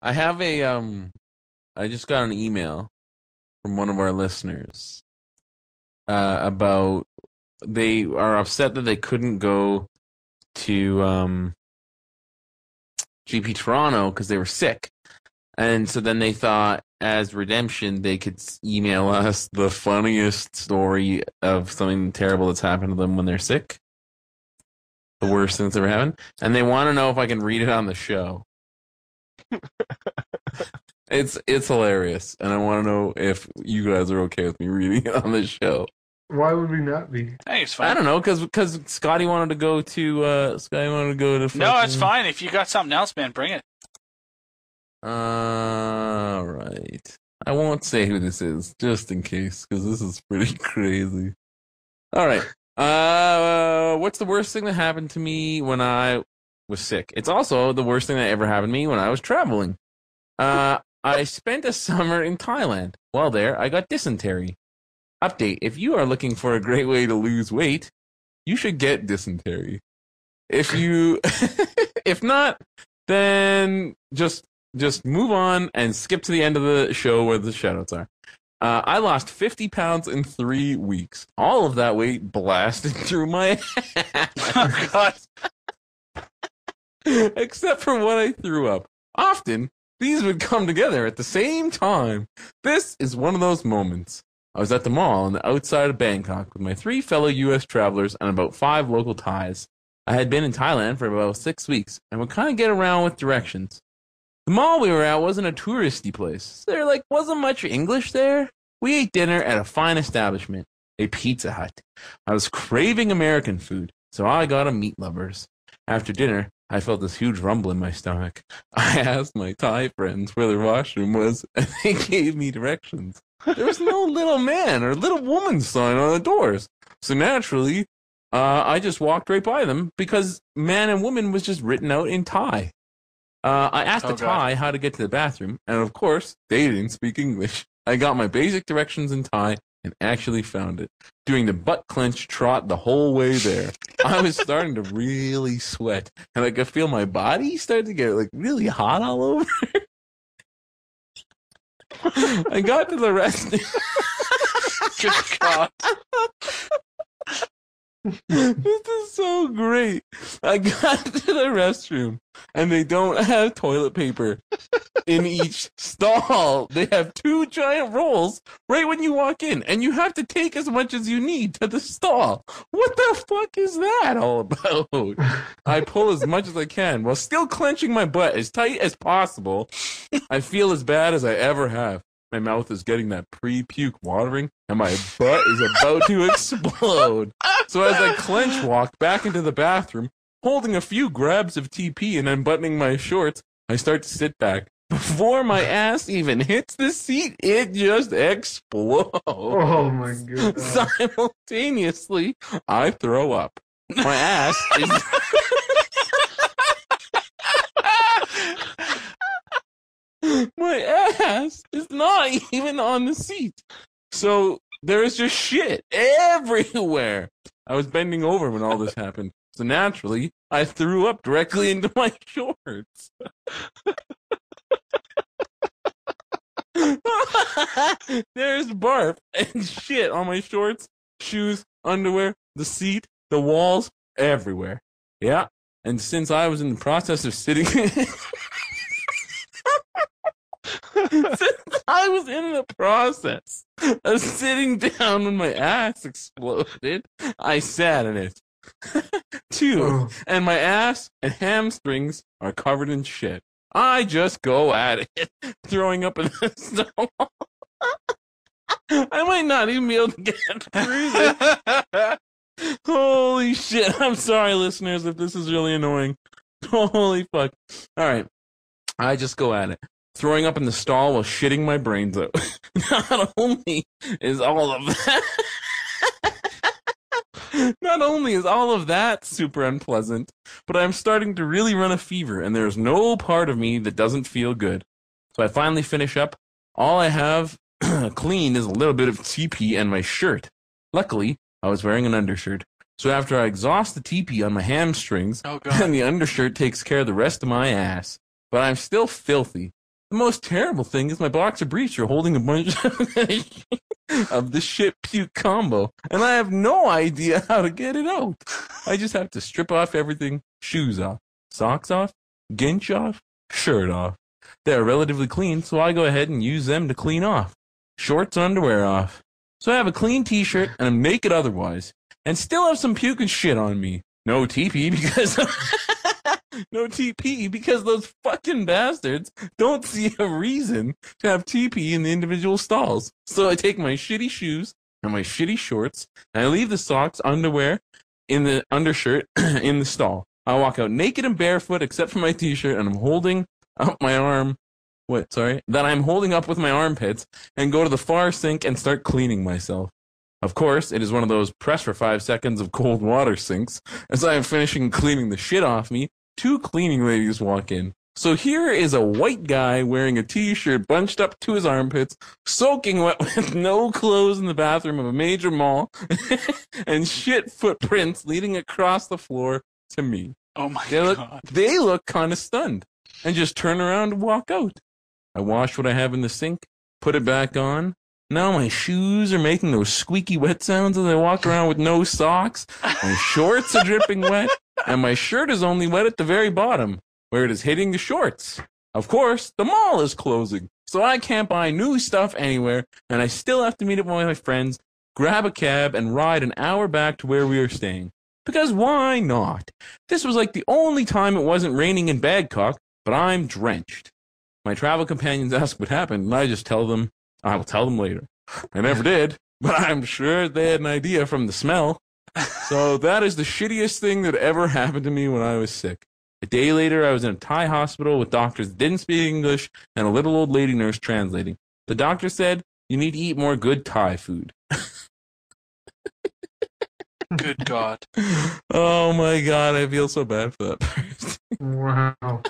I have a I just got an email from one of our listeners about they are upset that they couldn't go to GP Toronto because they were sick. And so then they thought, as redemption, they could email us the funniest story of something terrible that's happened to them when they're sick. The worst thing that's ever happened. And they want to know if I can read it on the show. It's hilarious. And I want to know if you guys are okay with me reading it on the show. Why would we not be? Hey, it's I fine. don't know, because Scotty wanted to go to No, it's fine. If you got something else, man, bring it. All right. I won't say who this is, just in case, because this is pretty crazy. All right. What's the worst thing that happened to me when I was sick? It's also the worst thing that ever happened to me when I was traveling. I spent a summer in Thailand. While there, I got dysentery. Update: if you are looking for a great way to lose weight, you should get dysentery. If you, if not, then just move on and skip to the end of the show where the shoutouts are. I lost 50 pounds in 3 weeks. All of that weight blasted through my ass. Oh, God. Except for what I threw up. Often, these would come together at the same time. This is one of those moments. I was at the mall on the outside of Bangkok with my 3 fellow U.S. travelers and about 5 local Thais. I had been in Thailand for about 6 weeks and would kind of get around with directions. The mall we were at wasn't a touristy place. There wasn't much English there. We ate dinner at a fine establishment, a Pizza Hut. I was craving American food, so I got a meat lovers. After dinner, I felt this huge rumble in my stomach. I asked my Thai friends where their washroom was, and they gave me directions. There was no little man or little woman sign on the doors. So naturally, I just walked right by them because man and woman was just written out in Thai. I asked a Thai how to get to the bathroom, and of course, they didn't speak English. I got my basic directions in Thai and actually found it, doing the butt clench trot the whole way there. I was starting to really sweat, and I could feel my body start to get really hot all over. I got to the restroom. Good God. This is so great. I got to the restroom, and they don't have toilet paper in each stall. They have 2 giant rolls right when you walk in, and you have to take as much as you need to the stall. What the fuck is that all about? I pull as much as I can while still clenching my butt as tight as possible. I feel as bad as I ever have. My mouth is getting that pre-puke watering, and my butt is about to explode. So as I clench walk back into the bathroom, holding a few grabs of TP and unbuttoning my shorts, I start to sit back. Before my ass even hits the seat, it just explodes. Oh my god. Simultaneously, I throw up. My ass is... My ass is not even on the seat. So there is just shit everywhere. I was bending over when all this happened. So naturally, I threw up directly into my shorts. There's barf and shit on my shorts, shoes, underwear, the seat, the walls, everywhere. Yeah. And since I was in the process of sitting... Since I was in the process of sitting down when my ass exploded, I sat in it. 2, and my ass and hamstrings are covered in shit. I just go at it, throwing up in the stall. I might not even be able to get through this. Holy shit. I'm sorry, listeners, if this is really annoying. Holy fuck. All right. I just go at it, throwing up in the stall while shitting my brains out. Not only is all of that super unpleasant, but I'm starting to really run a fever, and there's no part of me that doesn't feel good. So I finally finish up. All I have clean is a little bit of TP and my shirt. Luckily, I was wearing an undershirt. So after I exhaust the TP on my hamstrings, and the undershirt takes care of the rest of my ass. But I'm still filthy. The most terrible thing is my boxer briefs are holding a bunch of the shit puke combo, and I have no idea how to get it out. I just have to strip off everything, shoes off, socks off, ginch off, shirt off. They're relatively clean, so I go ahead and use them to clean off. Shorts, underwear off. So I have a clean t-shirt, and I'm naked otherwise, and still have some puke and shit on me. No TP because... No TP because those fucking bastards don't see a reason to have TP in the individual stalls. So I take my shitty shoes and my shitty shorts, and I leave the socks, underwear, in the undershirt in the stall. I walk out naked and barefoot except for my t-shirt, and I'm holding up my arm. That I'm holding up with my armpits, and go to the far sink and start cleaning myself. Of course, it is one of those press for 5 seconds of cold water sinks. As I am finishing cleaning the shit off me, 2 cleaning ladies walk in. So here is a white guy wearing a t-shirt bunched up to his armpits, soaking wet with no clothes in the bathroom of a major mall, and shit footprints leading across the floor to me. Oh my God. They look kind of stunned and just turn around and walk out. I wash what I have in the sink, put it back on. Now my shoes are making those squeaky wet sounds as I walk around with no socks. My shorts are dripping wet, and my shirt is only wet at the very bottom, where it is hitting the shorts. Of course, the mall is closing, so I can't buy new stuff anywhere, and I still have to meet up with my friends, grab a cab, and ride an hour back to where we are staying. Because why not? This was like the only time it wasn't raining in Badcock, but I'm drenched. My travel companions ask what happened, and I just tell them, I will tell them later. I never did, but I'm sure they had an idea from the smell. So that is the shittiest thing that ever happened to me when I was sick. A day later, I was in a Thai hospital with doctors that didn't speak English and a little old lady nurse translating. The doctor said, you need to eat more good Thai food. Good God. Oh my God, I feel so bad for that person. Wow.